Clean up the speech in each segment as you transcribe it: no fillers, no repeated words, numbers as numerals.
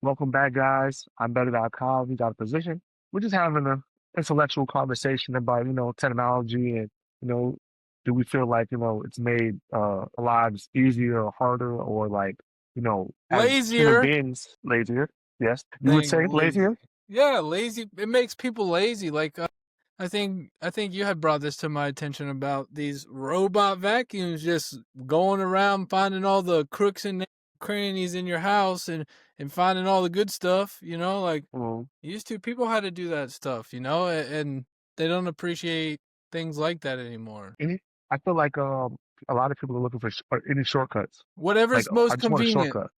Welcome back, guys. I'm better.com. We got a position. We're just having an intellectual conversation about, technology and, you know, do we feel like, it's made our lives easier or harder or like, as human Lazier beings, lazier. Yes. You would than say lazy. lazier? Yeah, lazy. It makes people lazy. I think you had brought this to my attention about these robot vacuums just going around finding all the crooks and crannies in your house and finding all the good stuff. Like Mm. used to people had to do that stuff. And they don't appreciate things like that anymore. Any, I feel like a lot of people are looking for any shortcuts. Like, Whatever's I most just want a convenient. shortcut.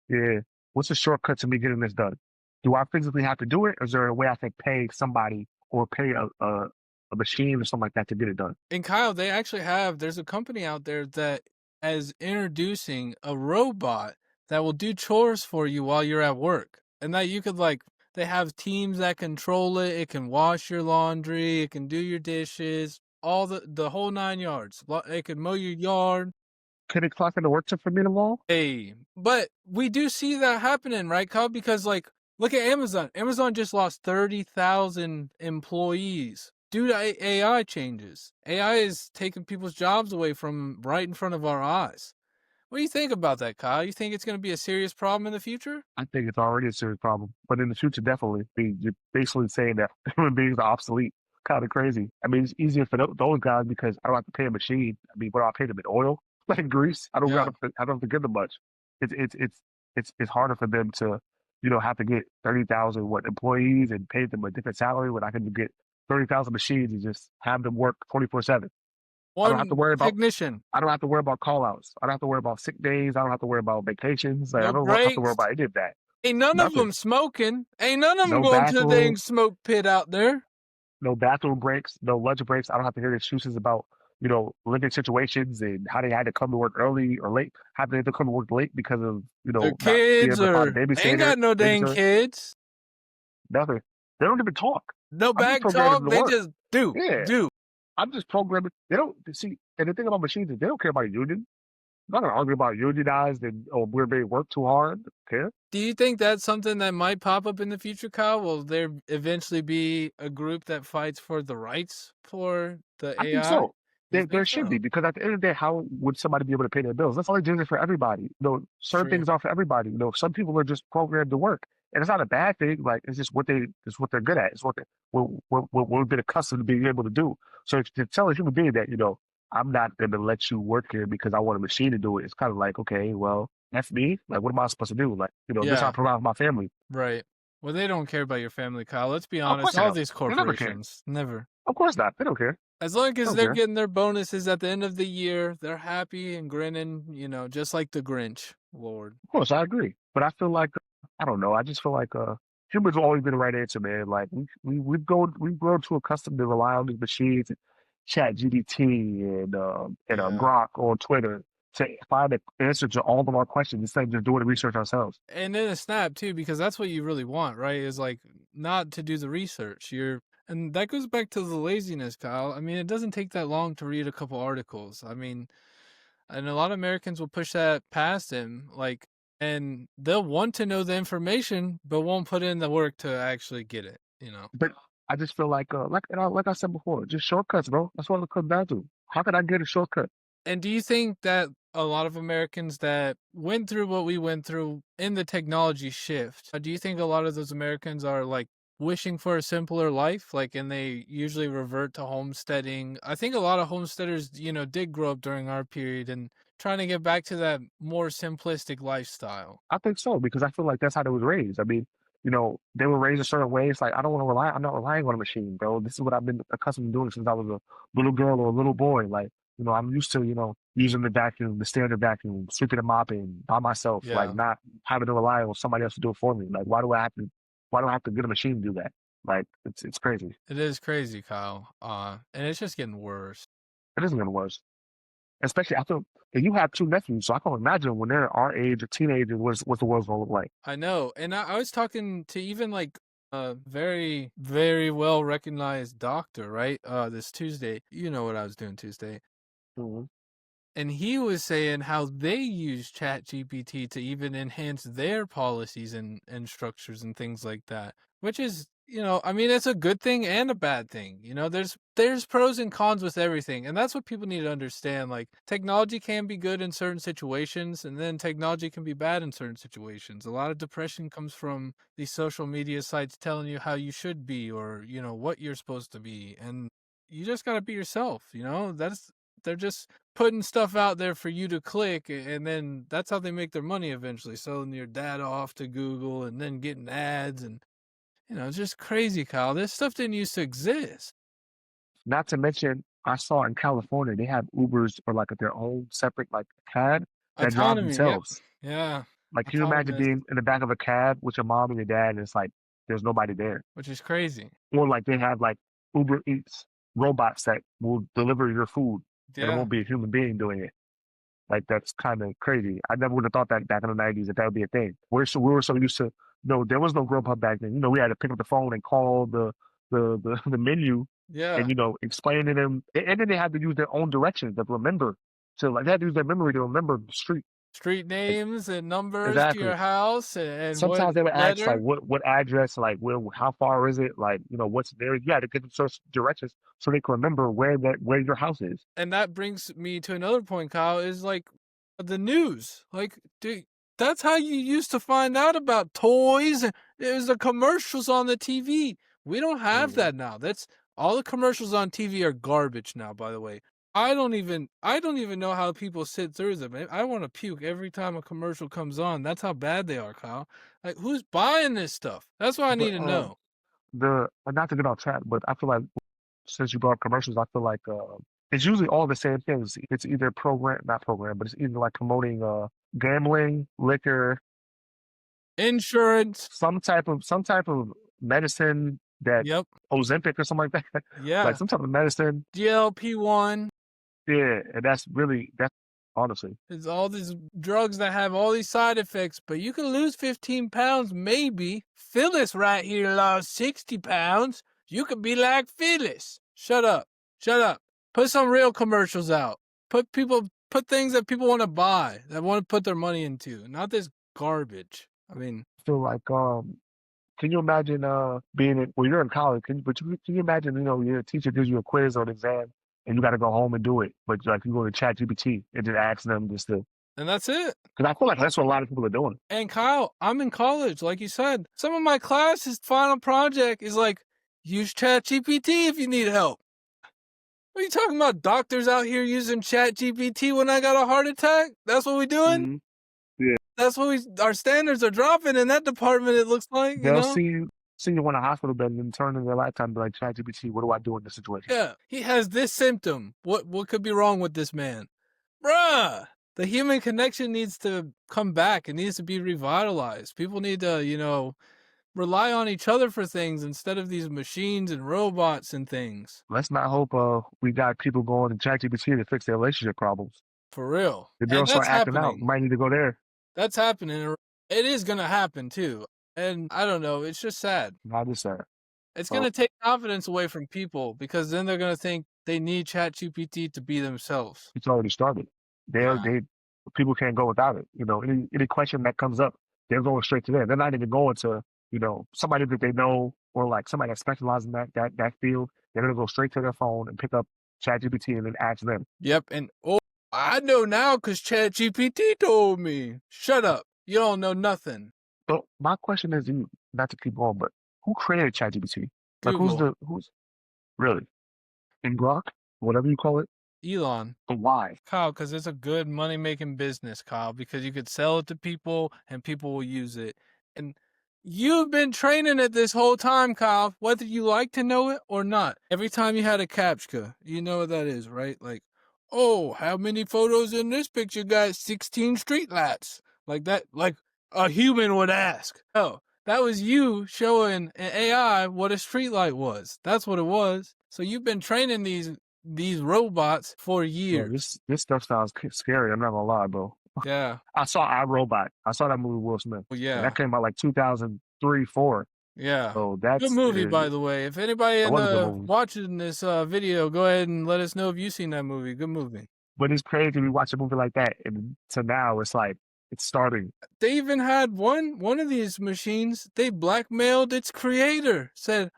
Yeah. What's the shortcut to me getting this done? Do I physically have to do it, or is there a way I can pay somebody or pay a machine or something like that to get it done? And Kyle, there's a company out there that is introducing a robot that will do chores for you while you're at work. And that you could they have teams that control it. It can wash your laundry, it can do your dishes, all the whole 9 yards. It can mow your yard. Can it clock into work for me tomorrow? Hey, but we do see that happening, right, Kyle? Because look at Amazon. Amazon just lost 30,000 employees due to AI changes. AI is taking people's jobs away from right in front of our eyes. What do you think about that, Kyle? You think it's going to be a serious problem in the future? I think it's already a serious problem, but in the future, definitely. You're basically saying that human beings are obsolete. Kind of crazy. I mean, it's easier for those guys because I don't have to pay a machine. I mean, what do I pay them in oil, like grease? Yeah. I don't have to give them much. It's harder for them to, have to get 30,000 employees and pay them a different salary when I can get 30,000 machines and just have them work 24/7. I don't have to One worry about technician, I don't have to worry about call outs. I don't have to worry about sick days. I don't have to worry about vacations. Like, I no don't have to worry breaks. about any of that. Ain't none of Nothing. them smoking. Ain't none of them No going to the dang bathroom, smoke pit out there. no bathroom breaks, no lunch breaks. I don't have to hear excuses about, living situations and how they had to come to work early or late, how they had to come to work late because of, Their not being kids able to find a ain't babysitter, got no dang kids. nothing. They don't even talk. No I'm just back programming talk. them to They work. just do, Yeah. do. I'm just programming. They don't see, and the thing about machines is they don't care about a union. I'm not gonna argue about unionized and or we're being worked too hard. Care. Do you think that's something that might pop up in the future, Kyle? Will there eventually be a group that fights for the rights for the I think AI? so. You There think should be so? because at the end of the day, how would somebody be able to pay their bills? That's only doing it for everybody. Certain True. things are for everybody. Some people are just programmed to work, and it's not a bad thing. Like it's just it's what they're good at. It's what we've been accustomed to being able to do. So if to tell a human being that I'm not going to let you work here because I want a machine to do it, it's kind of like okay, well that's me. Like what am I supposed to do? Like this is how I Yeah, provide for my family. right. Well, they don't care about your family, Kyle. Let's be Of honest. course they All don't. these They never care. corporations, never. Of course not. They don't care. As long They as don't they're care. getting their bonuses at the end of the year, they're happy and grinning, just like the Grinch, Lord. Of course, I agree. But I feel like I don't know. I just feel like humans have always been the right answer, man. Like we've grown too accustomed to rely on these machines and chat GDT and Yeah. Grok on Twitter to find the answer to all of our questions instead of just doing the research ourselves. And in a snap too, because that's what you really want, right? Is like not to do the research. And that goes back to the laziness, Kyle. I mean, it doesn't take that long to read a couple articles. I mean, and a lot of Americans will push that past him, and they'll want to know the information, but won't put in the work to actually get it. But I just feel like I said before, just shortcuts, bro. That's what it comes down to. How can I get a shortcut? And do you think that a lot of Americans that went through what we went through in the technology shift, do you think a lot of those Americans are wishing for a simpler life? And they usually revert to homesteading. I think a lot of homesteaders, did grow up during our period and trying to get back to that more simplistic lifestyle. I think so because I feel like that's how they was raised. I mean, they were raised a certain way. It's like I don't want to rely. I'm not relying on a machine, bro. This is what I've been accustomed to doing since I was a little girl or a little boy. Like, I'm used to using the vacuum, the standard vacuum, sweeping and mopping by myself. Like, Yeah, not having to rely on somebody else to do it for me. Like, why do I have to? Why do I have to get a machine to do that? Like, it's crazy. it is crazy, Kyle. And it's just getting worse. It isn't gonna work. Especially, I feel, and you have two nephews, so I can imagine when they're our age or teenagers, what the world's gonna look like. I know. And I was talking to even a very, very well recognized doctor, right? This Tuesday. You know what I was doing Tuesday. Mm-hmm. and he was saying how they use ChatGPT to even enhance their policies and structures and things like that, which is, I mean, it's a good thing and a bad thing. There's pros and cons with everything, and that's what people need to understand. Like, technology can be good in certain situations, and then technology can be bad in certain situations. A lot of depression comes from these social media sites telling you how you should be, or what you're supposed to be, and you just got to be yourself. They're just putting stuff out there for you to click, and then that's how they make their money eventually, selling your data off to Google and then getting ads. And it's just crazy, Kyle. This stuff didn't used to exist. Not to mention, I saw in California they have Ubers or like their own separate like cab that drive Autonomy, yep. themselves. Yeah, Like, can you imagine autonomous, being in the back of a cab with your mom and your dad, and it's like there's nobody there? which is crazy. Or like they have like Uber Eats robots that will deliver your food, and it Yeah. won't be a human being doing it. Like, that's kind of crazy. I never would have thought that back in the '90s that would be a thing. We were so used to, no, there was no Grubhub back then. We had to pick up the phone and call the menu, Yeah. and explain to them, and then they had to use their own directions to remember. So like they had to use their memory to remember the street. Street Like, names and numbers to exactly. your house and what Sometimes they would ask like letter. what address, like how far is it, like what's there. You had to give them such directions so they can remember where your house is. And that brings me to another point, Kyle, is like the news. Like, dude, that's how you used to find out about toys. It was the commercials on the TV. We don't have Mhm. that now. That's all the commercials on TV are garbage now, by the way. I don't even know how people sit through them. I want to puke every time a commercial comes on. That's how bad they are, Kyle. Like, who's buying this stuff? That's what I need But to know. the not to get off track, but I feel like since you brought up commercials, I feel like it's usually all the same things. It's either not program, but it's either like promoting gambling, liquor, Insurance. some type of medicine that Yep. Ozempic or something like that, like Yeah. some type of medicine. GLP-1. Yeah, and that's honestly. It's all these drugs that have all these side effects, but you can lose 15 pounds, maybe. Phyllis right here lost 60 pounds. You could be like Phyllis. Shut up. Shut up. Put some real commercials out. Put things that people want to buy, that want to put their money into, not this garbage. I mean, Feel like can you imagine being in, well, you're in college, can you imagine, your teacher gives you a quiz or an exam and you got to go home and do it, but like you go to ChatGPT and just ask them just to, and that's it. because I feel like that's what a lot of people are doing. And Kyle, I'm in college, like you said. Some of my classes' final project is like, use ChatGPT if you need help. What are you talking about? Doctors out here using ChatGPT when I got a heart attack? That's what we doing? Hmm. Yeah, That's what our standards are dropping in that department, it looks like, they'll see you in a hospital bed and then turn in their lifetime and be like, ChatGPT, what do I do in this situation? Yeah, he has this symptom. What could be wrong with this man? Bruh! The human connection needs to come back. It needs to be revitalized. People need to, rely on each other for things instead of these machines and robots and things. Let's not hope we got people going to ChatGPT to fix their relationship problems. For real. If And girls start that's acting out, happening. you might need to go there. That's happening. It is going to happen too. And I don't know. It's just sad. Not just that. It's Oh, going to take confidence away from people because then they're going to think they need ChatGPT to be themselves. it's already started. Yeah. They people can't go without it. Any question that comes up, they're going straight to them. They're not even going to, somebody that they know or like somebody that specializes in that field. They're gonna go straight to their phone and pick up ChatGPT and then ask them. Yep. And I know now because ChatGPT told me. Shut up. You don't know nothing. So my question is, you not to keep going, but who created ChatGPT? Like Google. who's really in Grok, whatever you call it? Elon. But why? Kyle, because it's a good money-making business, Kyle, because you could sell it to people and people will use it. And you've been training it this whole time, Kyle, whether you like to know it or not. Every time you had a CAPTCHA, you know what that is, right? Like, oh, how many photos in this picture got 16 streetlights? Like that, like a human would ask. Oh, that was you showing an AI what a streetlight was. That's what it was. So you've been training these robots for Bro, years. this stuff sounds scary. I'm not gonna lie, bro. Yeah. I saw iRobot. I saw that movie with Will Smith, Well, and yeah. that came out like 2003, 4. Yeah. So Good that's movie, by it the way. If anybody in was a good the movie. watching this video, go ahead and let us know if you've seen that movie. Good movie. But it's crazy we watch a movie like that, and to now it's like it's starting. They even had one of these machines, they blackmailed its creator, said,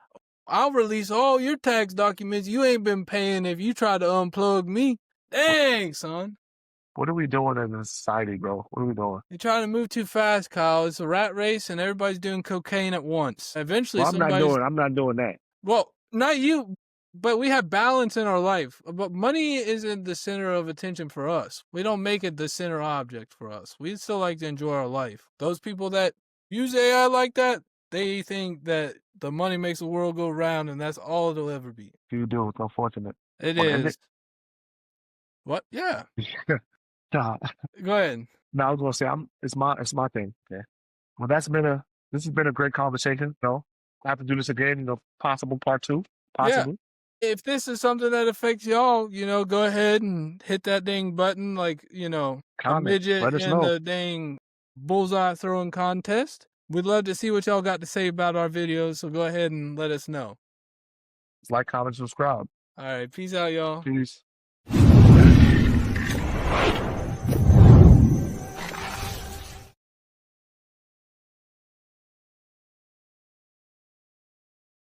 I'll release all your tax documents you ain't been paying if you try to unplug me. Dang, son. What are we doing as a society, bro? What are we doing? You're trying to move too fast, Kyle. It's a rat race and everybody's doing cocaine at once. Eventually Well, somebody's I'm not doing that. well, not you, but we have balance in our life. But money isn't the center of attention for us. We don't make it the center object for us. We still like to enjoy our life. Those people that use AI like that, they think that the money makes the world go round and that's all it'll ever be. You do. It's unfortunate. It Want to end is. What? Yeah. it? Nah. Go ahead. No, I was gonna say it's my thing. Yeah. Well, this has been a great conversation. I have to do this again. Possible part two, Yeah. possibly. If this is something that affects y'all, go ahead and hit that dang button like, a Comment. midget Let us in know. the dang bullseye throwing contest. We'd love to see what y'all got to say about our videos, so go ahead and let us know. Like, comment, subscribe. All right, peace out, y'all. Peace.